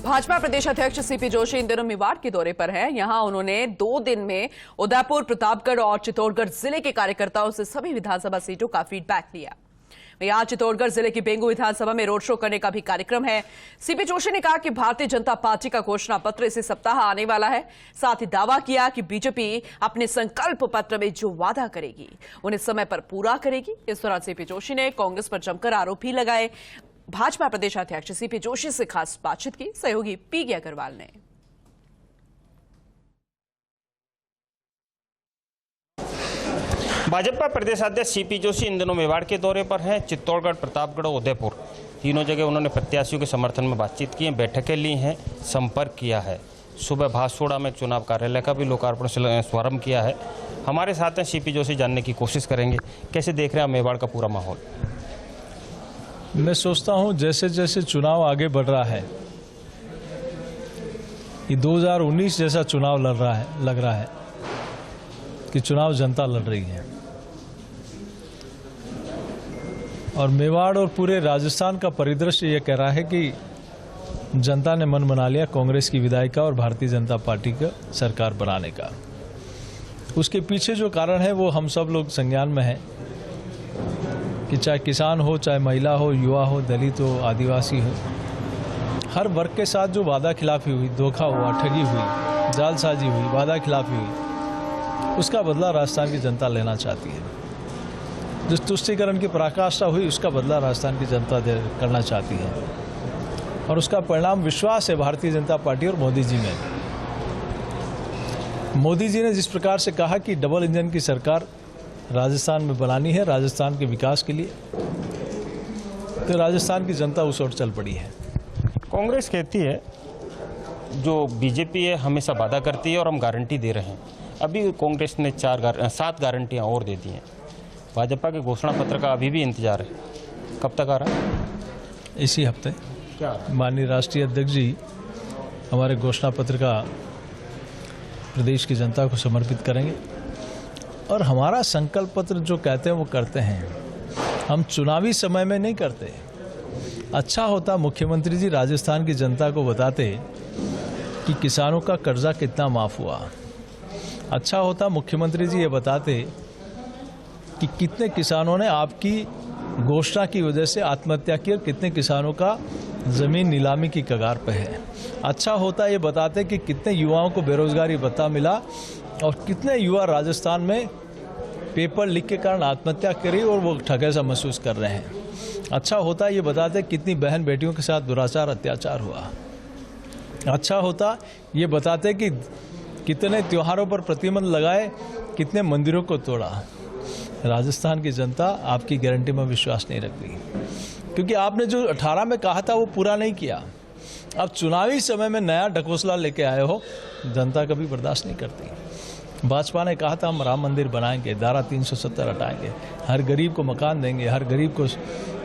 भाजपा प्रदेश अध्यक्ष सीपी जोशी इन दिनों मेवाड़ के दौरे पर हैं। यहां उन्होंने 2 दिन में उदयपुर, प्रतापगढ़ और चित्तौड़गढ़ जिले के कार्यकर्ताओं से सभी विधानसभा सीटों का फीडबैक लिया। आज चित्तौड़गढ़ जिले की बेंगू विधानसभा में रोड शो करने का भी कार्यक्रम है। सीपी जोशी ने कहा कि भारतीय जनता पार्टी का घोषणा पत्र इसी सप्ताह आने वाला है। साथ ही दावा किया कि बीजेपी अपने संकल्प पत्र में जो वादा करेगी उन्हें समय पर पूरा करेगी। इस दौरान सीपी जोशी ने कांग्रेस पर जमकर आरोप भी लगाए। भाजपा प्रदेश अध्यक्ष सीपी जोशी से खास बातचीत की सहयोगी पीके अग्रवाल ने। भाजपा प्रदेश अध्यक्ष सीपी जोशी इन दिनों मेवाड़ के दौरे पर हैं। चित्तौड़गढ़, प्रतापगढ़ और उदयपुर तीनों जगह उन्होंने प्रत्याशियों के समर्थन में बातचीत की है, बैठकें ली हैं, संपर्क किया है। सुबह भासोड़ा में चुनाव कार्यालय का भी लोकार्पण शुभारंभ किया है। हमारे साथ हैं सीपी जोशी, जानने की कोशिश करेंगे कैसे देख रहे हैं मेवाड़ का पूरा माहौल। मैं सोचता हूं जैसे जैसे चुनाव आगे बढ़ रहा है, ये 2019 जैसा चुनाव लग रहा है कि चुनाव जनता लड़ रही है। और मेवाड़ और पूरे राजस्थान का परिदृश्य ये कह रहा है कि जनता ने मन बना लिया कांग्रेस की विधायिका और भारतीय जनता पार्टी का सरकार बनाने का। उसके पीछे जो कारण है वो हम सब लोग संज्ञान में हैं कि चाहे किसान हो, चाहे महिला हो, युवा हो, दलित हो, आदिवासी हो, हर वर्ग के साथ जो वादा खिलाफी हुई, धोखा हुआ, ठगी हुई, जालसाजी हुई, वादा खिलाफी हुई, उसका बदला राजस्थान की जनता लेना चाहती है। जिस तुष्टीकरण की पराकाष्ठा हुई उसका बदला राजस्थान की जनता करना चाहती है। और उसका परिणाम विश्वास है भारतीय जनता पार्टी और मोदी जी में। मोदी जी ने जिस प्रकार से कहा कि डबल इंजन की सरकार राजस्थान में बनानी है राजस्थान के विकास के लिए, तो राजस्थान की जनता उस ओर चल पड़ी है। कांग्रेस कहती है जो बीजेपी है हमेशा वादा करती है और हम गारंटी दे रहे हैं। अभी कांग्रेस ने 7 गारंटियां और दे दी हैं। भाजपा के घोषणा पत्र का अभी भी इंतजार है, कब तक आ रहा है? इसी हफ्ते क्या माननीय राष्ट्रीय अध्यक्ष जी हमारे घोषणा पत्र का प्रदेश की जनता को समर्पित करेंगे। और हमारा संकल्प पत्र जो कहते हैं वो करते हैं, हम चुनावी समय में नहीं करते। अच्छा होता मुख्यमंत्री जी राजस्थान की जनता को बताते कि किसानों का कर्जा कितना माफ हुआ। अच्छा होता मुख्यमंत्री जी ये बताते कि कितने किसानों ने आपकी घोषणा की वजह से आत्महत्या की और कितने किसानों का जमीन नीलामी की कगार पे है। अच्छा होता ये बताते कि कितने युवाओं को बेरोजगारी भत्ता मिला और कितने युवा राजस्थान में पेपर लीक के कारण आत्महत्या करी और वो ठगे सा महसूस कर रहे हैं। अच्छा होता ये बताते कितनी बहन बेटियों के साथ दुराचार अत्याचार हुआ। अच्छा होता ये बताते कि कितने त्योहारों पर प्रतिबंध लगाए, कितने मंदिरों को तोड़ा। राजस्थान की जनता आपकी गारंटी में विश्वास नहीं रखती, क्योंकि आपने जो 18 में कहा था वो पूरा नहीं किया। अब चुनावी समय में नया ढकोसला लेके आए हो, जनता कभी बर्दाश्त नहीं करती। भाजपा ने कहा था हम राम मंदिर बनाएंगे, धारा 370 हटाएंगे, हर गरीब को मकान देंगे, हर गरीब को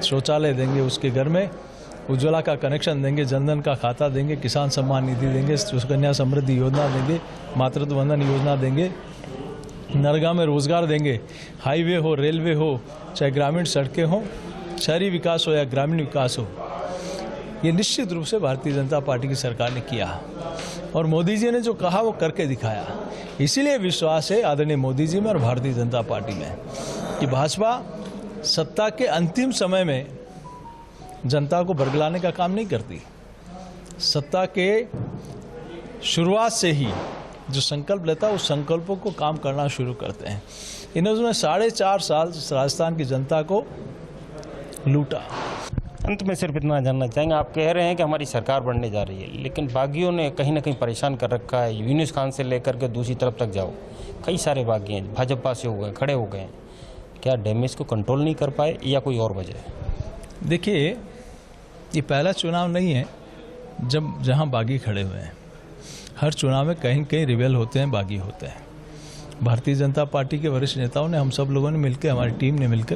शौचालय देंगे, उसके घर में उज्ज्वला का कनेक्शन देंगे, जनधन का खाता देंगे, किसान सम्मान निधि देंगे, सुकन्या समृद्धि योजना देंगे, मातृत्व वंदन योजना देंगे, नरेगा में रोजगार देंगे। हाईवे हो, रेलवे हो, चाहे ग्रामीण सड़कें हो, शहरी विकास हो या ग्रामीण विकास हो, ये निश्चित रूप से भारतीय जनता पार्टी की सरकार ने किया। और मोदी जी ने जो कहा वो करके दिखाया। इसीलिए विश्वास है आदरणीय मोदी जी में और भारतीय जनता पार्टी में कि भाजपा सत्ता के अंतिम समय में जनता को बरगलाने का काम नहीं करती। सत्ता के शुरुआत से ही जो संकल्प लेता है उस संकल्पों को काम करना शुरू करते हैं। इन्होंने 4.5 साल राजस्थान की जनता को लूटा। अंत में सिर्फ इतना जानना चाहेंगे, आप कह रहे हैं कि हमारी सरकार बढ़ने जा रही है, लेकिन बागियों ने कहीं ना कहीं परेशान कर रखा है। यूनुस खान से लेकर के दूसरी तरफ तक जाओ, कई सारे बागी हैं भाजपा से हो गए, खड़े हो गए। क्या डैमेज को कंट्रोल नहीं कर पाए या कोई और वजह है? देखिए, ये पहला चुनाव नहीं है जहां बागी खड़े हुए हैं। हर चुनाव में कहीं कहीं रिबेल होते हैं, बागी होते हैं। भारतीय जनता पार्टी के वरिष्ठ नेताओं ने, हम सब लोगों ने मिलकर, हमारी टीम ने मिलकर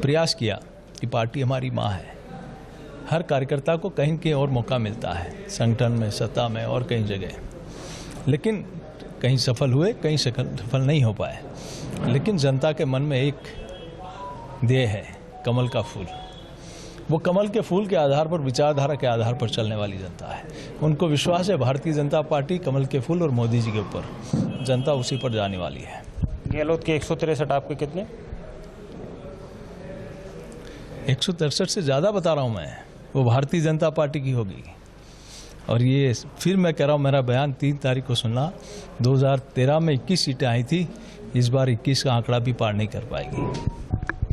प्रयास किया कि पार्टी हमारी माँ है। हर कार्यकर्ता को कहीं कहीं और मौका मिलता है, संगठन में, सत्ता में और कई जगह। लेकिन कहीं सफल हुए, कहीं सफल नहीं हो पाए। लेकिन जनता के मन में एक ध्येय है, कमल का फूल। वो कमल के फूल के आधार पर, विचारधारा के आधार पर चलने वाली जनता है। उनको विश्वास है भारतीय जनता पार्टी, कमल के फूल और मोदी जी के ऊपर, जनता उसी पर जाने वाली है। गहलोत के 163 आपके कितने? 163 से ज़्यादा बता रहा हूँ मैं, वो भारतीय जनता पार्टी की होगी। और ये फिर मैं कह रहा हूँ, मेरा बयान 3 तारीख को सुनना। 2013 में 21 सीटें आई थी, इस बार 21 का आंकड़ा भी पार नहीं कर पाएगी।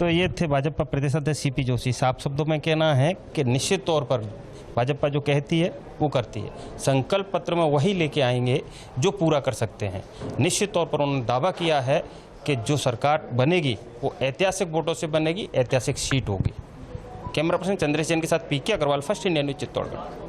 तो ये थे भाजपा प्रदेश अध्यक्ष सीपी जोशी। साफ शब्दों में कहना है कि निश्चित तौर पर भाजपा जो कहती है वो करती है। संकल्प पत्र में वही लेके आएंगे जो पूरा कर सकते हैं। निश्चित तौर पर उन्होंने दावा किया है कि जो सरकार बनेगी वो ऐतिहासिक वोटों से बनेगी, ऐतिहासिक सीट होगी। कैमरा पर्सन चंद्रेश जैन के साथ P K Agarwal, first India news, Chittorgarh.